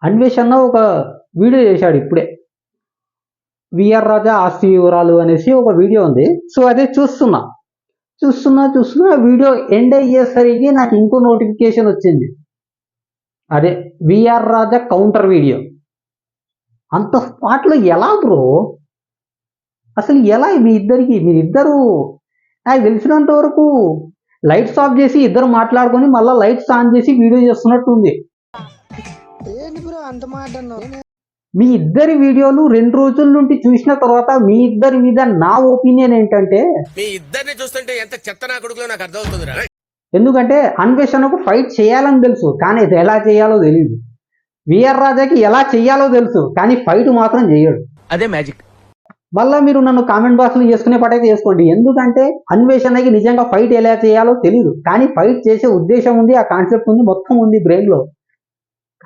అన్వేషణ ఒక వీడియో చేశాడు ఇప్పుడే. విఆర్ రాజా ఆస్తి వివరాలు అనేసి ఒక వీడియో ఉంది. సో అదే చూస్తున్నా వీడియో ఎండ్ అయ్యేసరికి నాకు ఇంకో నోటిఫికేషన్ వచ్చింది. అదే విఆర్ రాజా కౌంటర్ వీడియో. అంత స్పాట్లో ఎలా బ్రో? అసలు ఎలా మీరిద్దరు నాకు తెలిసినంత వరకు లైట్స్ ఆఫ్ చేసి ఇద్దరు మాట్లాడుకొని మళ్ళీ లైట్స్ ఆన్ చేసి వీడియో చేస్తున్నట్టు ఉంది. మీ ఇద్దరి వీడియోలు 2 రోజుల నుండి చూసిన తర్వాత మీ ఇద్దరి మీద నా ఒపీనియన్ ఏంటంటే, మీ ఇద్దరిని చూస్తుంటే ఎంత చెత్త నా కొడుకులో నాకు అర్థమవుతుందిరా. ఎందుకంటే అన్వేషణకు ఫైట్ చేయాలని తెలుసు, కానీ ఇది ఎలా చేయాలో తెలియదు. విఆర్ రాజాకి ఎలా చేయాలో తెలుసు, కానీ ఫైట్ మాత్రం చేయడు. అదే మ్యాజిక్. మళ్ళీ మీరు నన్ను కామెంట్ బాక్స్లో చేసుకునే పటైతే చేసుకోండి. ఎందుకంటే అన్వేషణకి నిజంగా ఫైట్ ఎలా చేయాలో తెలియదు, కానీ ఫైట్ చేసే ఉద్దేశం ఉంది, ఆ కాన్సెప్ట్ ఉంది, మొత్తం ఉంది బ్రెయిన్లో.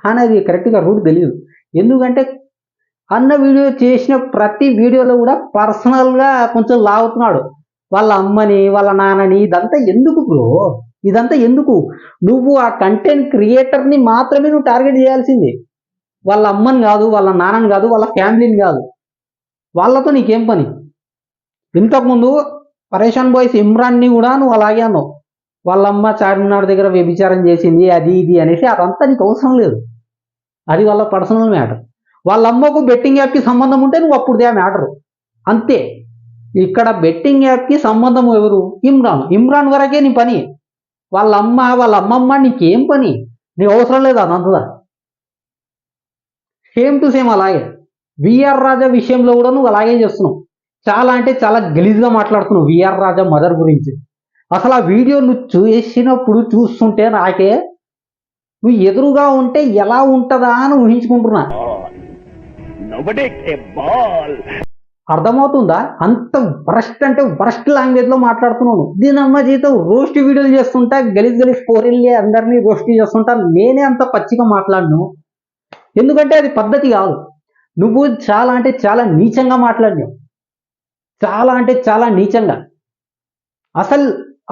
కానీ అది కరెక్ట్గా రూట్ తెలియదు. ఎందుకంటే అన్న వీడియో చేసిన ప్రతి వీడియోలో కూడా పర్సనల్గా కొంచెం లాగుతున్నాడు. వాళ్ళ అమ్మని, వాళ్ళ నాన్నని. ఇదంతా ఎందుకు బ్రో? ఇదంతా ఎందుకు? నువ్వు ఆ కంటెంట్ క్రియేటర్ని మాత్రమే నువ్వు టార్గెట్ చేయాల్సింది. వాళ్ళ అమ్మని కాదు, వాళ్ళ నాన్నని కాదు, వాళ్ళ ఫ్యామిలీని కాదు. వాళ్ళతో నీకేం పని? ఇంతకుముందు పరేషాన్ బాయ్స్ ఇమ్రాన్ని కూడా నువ్వు అలాగే అన్నావు. వాళ్ళ అమ్మ చార్మినార్ దగ్గర వ్యభిచారం చేసింది, అది ఇది అనేసి. అదంతా నీకు అవసరం లేదు. అది వాళ్ళ పర్సనల్ మ్యాటర్. వాళ్ళ అమ్మకు బెట్టింగ్ యాప్కి సంబంధం ఉంటే నువ్వు అప్పుడు మ్యాటర్ అంతే. ఇక్కడ బెట్టింగ్ యాప్కి సంబంధం ఎవరు? ఇమ్రాన్ వరకే నీ పని. వాళ్ళ అమ్మమ్మ నీకేం పని? నీకు అవసరం లేదు అదంతా. సేమ్ టు సేమ్ అలాగే విఆర్ రాజా విషయంలో కూడా నువ్వు అలాగే చేస్తున్నావు. చాలా అంటే చాలా గలీజ్గా మాట్లాడుతున్నావు విఆర్ రాజా మదర్ గురించి. అసలు ఆ వీడియో నువ్వు చేసినప్పుడు చూస్తుంటే నాకే నువ్వు ఎదురుగా ఉంటే ఎలా ఉంటుందా అని ఊహించుకుంటున్నా. అర్థమవుతుందా? అంత వరస్ట్ అంటే వరస్ట్ లాంగ్వేజ్లో మాట్లాడుతున్నాను. దీనమ్మ జీతం రోస్ట్ వీడియోలు చేస్తుంటా, గలీజ్ పోరిల్లి అందరినీ రోస్ట్ చేస్తుంటా. నేనే అంత పచ్చిగా మాట్లాడను, ఎందుకంటే అది పద్ధతి కాదు. నువ్వు చాలా అంటే చాలా నీచంగా మాట్లాడినావు. చాలా అంటే చాలా నీచంగా. అసలు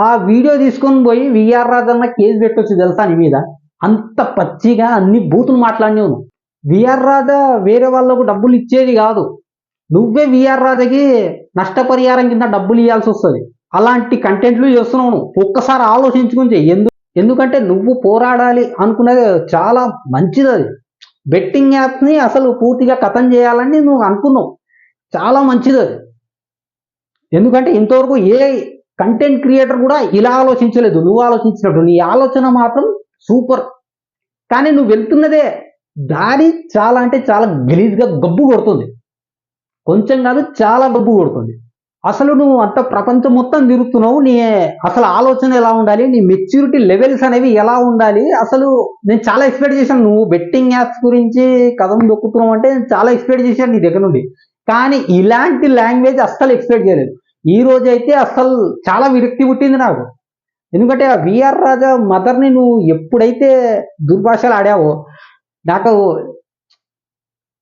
ఆ వీడియో తీసుకొని పోయి విఆర్ రాజన్న కేసు పెట్టొచ్చు తెలుసా నీ మీద. అంత పచ్చిగా అన్ని బూతులు మాట్లాడినావు. విఆర్ రాజా వేరే వాళ్ళకు డబ్బులు ఇచ్చేది కాదు, నువ్వే విఆర్ రాజాకి నష్టపరిహారం కింద డబ్బులు ఇవ్వాల్సి వస్తుంది. అలాంటి కంటెంట్లు చేస్తున్నావు. ఒక్కసారి ఆలోచించుకుని చెయ్యి. ఎందుకంటే నువ్వు పోరాడాలి అనుకున్నది చాలా మంచిది. అది బెట్టింగ్ యాప్ని అసలు పూర్తిగా ఖతం చేయాలని నువ్వు అనుకున్నావు. చాలా మంచిది అది. ఎందుకంటే ఇంతవరకు ఏ కంటెంట్ క్రియేటర్ కూడా ఇలా ఆలోచించలేదు నువ్వు ఆలోచించినట్టు. నీ ఆలోచన మాత్రం సూపర్. కానీ నువ్వు వెళ్తున్నదే దారి చాలా అంటే చాలా గలీజ్గా గబ్బు కొడుతుంది. కొంచెం కాదు, చాలా గబ్బు కొడుతుంది. అసలు నువ్వు అంత ప్రపంచం మొత్తం తిరుగుతున్నావు. నీ అసలు ఆలోచన ఎలా ఉండాలి, నీ మెచ్యూరిటీ లెవెల్స్ అనేవి ఎలా ఉండాలి, అసలు నేను చాలా ఎక్స్పెక్ట్ చేశాను. నువ్వు బెట్టింగ్ యాప్స్ గురించి కథం దొక్కుతున్నావు అంటే నేను చాలా ఎక్స్పెక్ట్ చేశాను నీ దగ్గర నుండి. కానీ ఇలాంటి లాంగ్వేజ్ అస్సలు ఎక్స్పెక్ట్ చేయలేదు. ఈ రోజు అయితే అస్సలు చాలా విరక్తి పుట్టింది నాకు. ఎందుకంటే ఆ విఆర్ రాజా మదర్ని నువ్వు ఎప్పుడైతే దుర్భాషలు ఆడావో నాకు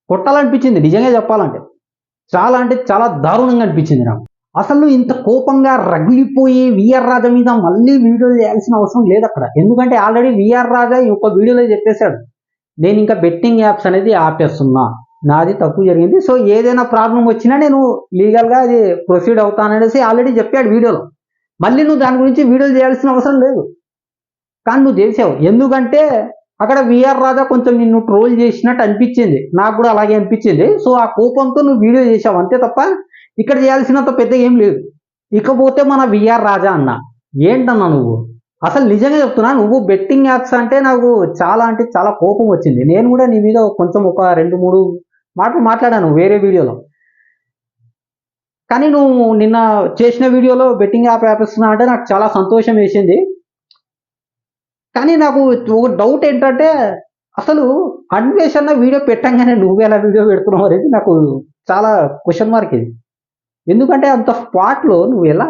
కొట్టాలనిపించింది నిజంగా చెప్పాలంటే. చాలా అంటే చాలా దారుణంగా అనిపించింది నాకు. అసలు ఇంత కోపంగా రగిలిపోయి విఆర్ రాజా మీద మళ్ళీ వీడియోలు చేయాల్సిన అవసరం లేదు అక్కడ. ఎందుకంటే ఆల్రెడీ విఆర్ రాజా ఒక వీడియోలో చెప్పేశాడు, నేను ఇంకా బెట్టింగ్ యాప్స్ అనేది ఆపేస్తున్నా, నాది తప్పు జరిగింది, సో ఏదైనా ప్రాబ్లం వచ్చినా నేను లీగల్గా అది ప్రొసీడ్ అవుతాననేసి ఆల్రెడీ చెప్పాడు వీడియోలో. మళ్ళీ నువ్వు దాని గురించి వీడియోలు చేయాల్సిన అవసరం లేదు, కానీ నువ్వు చేసావు. ఎందుకంటే అక్కడ విఆర్ రాజా కొంచెం నిన్ను ట్రోల్ చేసినట్టు అనిపించింది, నాకు కూడా అలాగే అనిపించింది. సో ఆ కోపంతో నువ్వు వీడియో చేసావు అంతే తప్ప ఇక్కడ చేయాల్సినంత పెద్ద ఏం లేదు. ఇకపోతే మన విఆర్ రాజా అన్న ఏంటన్నా నువ్వు అసలు నిజంగా చెప్తున్నా, నువ్వు బెట్టింగ్ యాప్స్ అంటే నాకు చాలా అంటే చాలా కోపం వచ్చింది. నేను కూడా నీ మీద కొంచెం ఒక 2-3 మాటలు మాట్లాడాను వేరే వీడియోలో. కానీ నువ్వు నిన్న చేసిన వీడియోలో బెట్టింగ్ యాప్ ఆపేస్తున్నా అంటే నాకు చాలా సంతోషం వేసింది. కానీ నాకు ఒక డౌట్ ఏంటంటే, అసలు అన్వేషణ వీడియో పెట్టంగానే నువ్వు ఎలా వీడియో పెడుతున్నావు అనేది నాకు చాలా క్వశ్చన్ మార్క్ ఇది. ఎందుకంటే అంత స్పాట్లో నువ్వు ఎలా,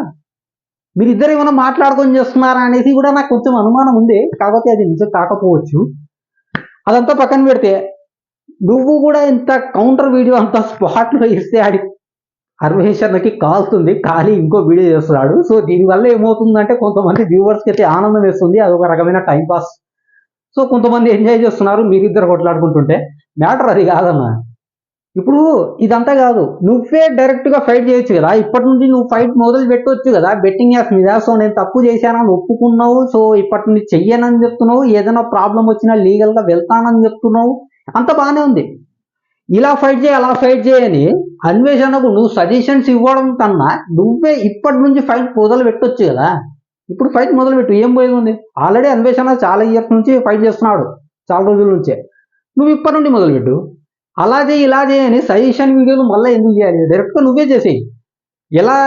మీరిద్దరు ఏమైనా మాట్లాడుకొని చేస్తున్నారా అనేసి కూడా నాకు కొంచెం అనుమానం ఉంది. కాకపోతే అది నిజం కాకపోవచ్చు. అదంతా పక్కన పెడితే నువ్వు కూడా ఇంత కౌంటర్ వీడియో అంత స్పాట్లో ఇస్తే ఆడి అన్వేషణకి కాల్తుంది, కానీ ఇంకో వీడియో చేస్తున్నాడు. సో దీనివల్ల ఏమవుతుందంటే కొంతమంది వ్యూవర్స్కి అయితే ఆనందం వేస్తుంది, అదొక రకమైన టైంపాస్. సో కొంతమంది ఎంజాయ్ చేస్తున్నారు మీరిద్దరు కొట్లాడుకుంటుంటే. మ్యాటర్ అది కాదన్నా. ఇప్పుడు ఇదంతా కాదు, నువ్వే డైరెక్ట్ గా ఫైట్ చేయొచ్చు కదా. ఇప్పటి నుండి నువ్వు ఫైట్ మొదలు పెట్టవచ్చు కదా బెట్టింగ్ యాప్స్ మీద. సో నేను తప్పు చేశానని ఒప్పుకున్నావు, సో ఇప్పటి నుండి చెయ్యనని చెప్తున్నావు, ఏదైనా ప్రాబ్లం వచ్చినా లీగల్ గా వెళ్తానని చెప్తున్నావు, అంత బాగానే ఉంది. ఇలా ఫైట్ చేయి అలా ఫైట్ చేయని అన్వేషణకు నువ్వు సజెషన్స్ ఇవ్వడం కన్నా నువ్వే ఇప్పటి నుంచి ఫైట్ మొదలు పెట్టొచ్చు కదా. ఇప్పుడు ఫైట్ మొదలు పెట్టు, ఏం పోయేది ఉంది. ఆల్రెడీ అన్వేషణ చాలా ఇయర్స్ నుంచి ఫైట్ చేస్తున్నాడు, చాలా రోజుల నుంచే. నువ్వు ఇప్పటి నుండి మొదలుపెట్టు. అలా చేయి ఇలా చేయని సజెషన్ వీడియోలు మళ్ళీ ఎందుకు చేయాలి, డైరెక్ట్గా నువ్వే చేసేయి. ఎలా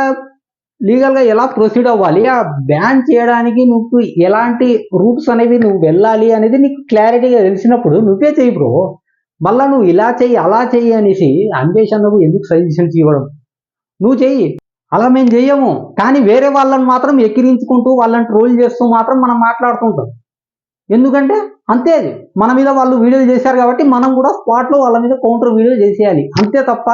లీగల్గా ఎలా ప్రొసీడ్ అవ్వాలి, ఆ బ్యాన్ చేయడానికి నువ్వు ఎలాంటి రూట్స్ అనేవి నువ్వు వెళ్ళాలి అనేది నీకు క్లారిటీగా తెలిసినప్పుడు నువ్వే చెయ్యి బ్రో. మళ్ళీ నువ్వు ఇలా చెయ్యి అలా చెయ్యి అనేసి అన్వేషణకు ఎందుకు సజెషన్స్ ఇవ్వడం. నువ్వు చెయ్యి, అలా మేము చెయ్యము. కానీ వేరే వాళ్ళని మాత్రం ఎక్కిరించుకుంటూ వాళ్ళని ట్రోల్ చేస్తూ మాత్రం మనం మాట్లాడుతుంటాం. ఎందుకంటే అంతే, అది మన మీద వాళ్ళు వీడియోలు చేశారు కాబట్టి మనం కూడా స్పాట్లో వాళ్ళ మీద కౌంటర్ వీడియో చేసేయాలి, అంతే తప్ప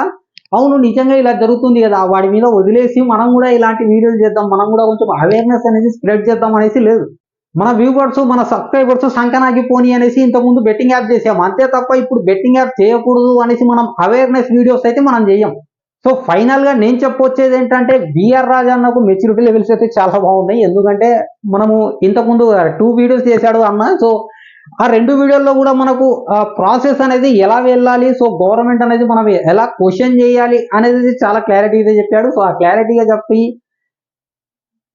అవును నిజంగా ఇలా జరుగుతుంది కదా వాడి మీద వదిలేసి మనం కూడా ఇలాంటి వీడియోలు చేద్దాం, మనం కూడా కొంచెం అవేర్నెస్ అనేది స్ప్రెడ్ చేద్దాం అనేసి లేదు. మన వ్యూవర్స్ మన సబ్స్క్రైబర్స్ సంకనాకి పోనీ అనేసి ఇంతకుముందు బెట్టింగ్ యాప్ చేసాం, అంతే తప్ప ఇప్పుడు బెట్టింగ్ యాప్ చేయకూడదు అనేసి మనం అవేర్నెస్ వీడియోస్ అయితే మనం చేయం. సో ఫైనల్ గా నేను చెప్పొచ్చేది ఏంటంటే విఆర్ రాజా అన్నకు మెచ్యూరిటీ లెవెల్స్ అయితే చాలా బాగున్నాయి. ఎందుకంటే మనము ఇంతకుముందు 2 వీడియోస్ చేశాడు అన్న. సో ఆ 2 వీడియోల్లో కూడా మనకు ప్రాసెస్ అనేది ఎలా వెళ్ళాలి, సో గవర్నమెంట్ అనేది మనం ఎలా క్వశ్చన్ చేయాలి అనేది చాలా క్లారిటీగా చెప్పాడు. సో ఆ క్లారిటీగా చెప్పి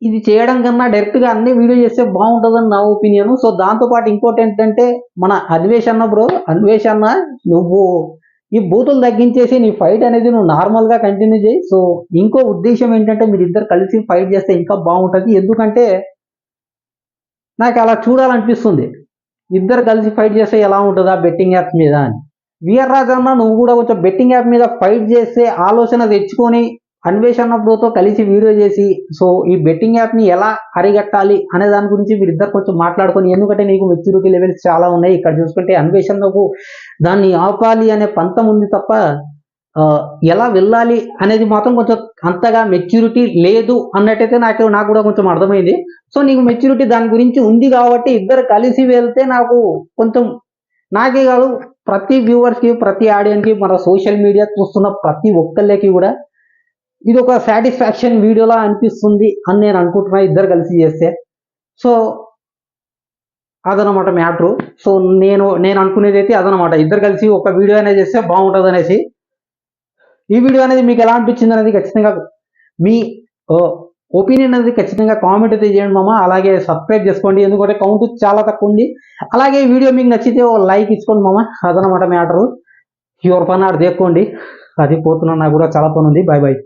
ఇది చేయడం కన్నా డైరెక్ట్ గా అన్ని వీడియో చేస్తే బాగుంటుందని నా ఒపీనియన్. సో దాంతో పాటు ఇంకోటి ఏంటంటే మన అన్వేషణ బ్రో, అన్వేషణ నువ్వు ఈ బూతులు తగ్గించేసి నీ ఫైట్ అనేది నువ్వు నార్మల్ గా కంటిన్యూ చేయి. సో ఇంకో ఉద్దేశం ఏంటంటే మీరిద్దరు కలిసి ఫైట్ చేస్తే ఇంకా బాగుంటుంది. ఎందుకంటే నాకు అలా చూడాలనిపిస్తుంది, ఇద్దరు కలిసి ఫైట్ చేస్తే ఎలా ఉంటుందా బెట్టింగ్ యాప్స్ మీద అని. విఆర్ రాజన్న నువ్వు కూడా కొంచెం బెట్టింగ్ యాప్ మీద ఫైట్ చేస్తే ఆలోచన తెచ్చుకొని అన్వేషణ బ్రోతో కలిసి వీడియో చేసి సో ఈ బెట్టింగ్ యాప్ ని ఎలా అరిగట్టాలి అనే దాని గురించి మీరిద్దరు కొంచెం మాట్లాడుకొని. ఎందుకంటే నీకు మెచ్యూరిటీ లెవెల్స్ చాలా ఉన్నాయి. ఇక్కడ చూసుకుంటే అన్వేషణకు దాన్ని ఆపాలి అనే పంతం ఉంది తప్ప ఎలా వెళ్ళాలి అనేది మాత్రం కొంచెం అంతగా మెచ్యూరిటీ లేదు అన్నట్టయితే నాకు కూడా కొంచెం అర్థమైంది. సో నీకు మెచ్యూరిటీ దాని గురించి ఉంది కాబట్టి ఇద్దరు కలిసి వెళ్తే నాకు కొంచెం, నాకే కాదు ప్రతి వ్యూవర్స్కి ప్రతి ఆడియన్స్కి మన సోషల్ మీడియా చూస్తున్న ప్రతి ఒక్కళ్ళకి కూడా ఇది ఒక సాటిస్ఫాక్షన్ వీడియోలా అనిపిస్తుంది అని నేను అనుకుంటున్నా ఇద్దరు కలిసి చేస్తే. సో అదనమాట మ్యాటరు. సో నేను అనుకునేది అయితే అదనమాట, ఇద్దరు కలిసి ఒక వీడియో అనేది చేస్తే బాగుంటుంది అనేసి. ఈ వీడియో అనేది మీకు ఎలా అనిపించింది అనేది ఖచ్చితంగా మీ ఒపీనియన్ అనేది ఖచ్చితంగా కామెంట్ అయితే చేయండి మామ. అలాగే సబ్స్క్రైబ్ చేసుకోండి, ఎందుకంటే కౌంట్ చాలా తక్కువ ఉంది. అలాగే ఈ వీడియో మీకు నచ్చితే ఓ లైక్ ఇచ్చుకోండి మామ, అదనమాట మ్యాటరు. యువర్ పని ఆడ దేక్కోండి, అది పోతున్నా, నాకు కూడా చాలా పని ఉంది. Bye bye.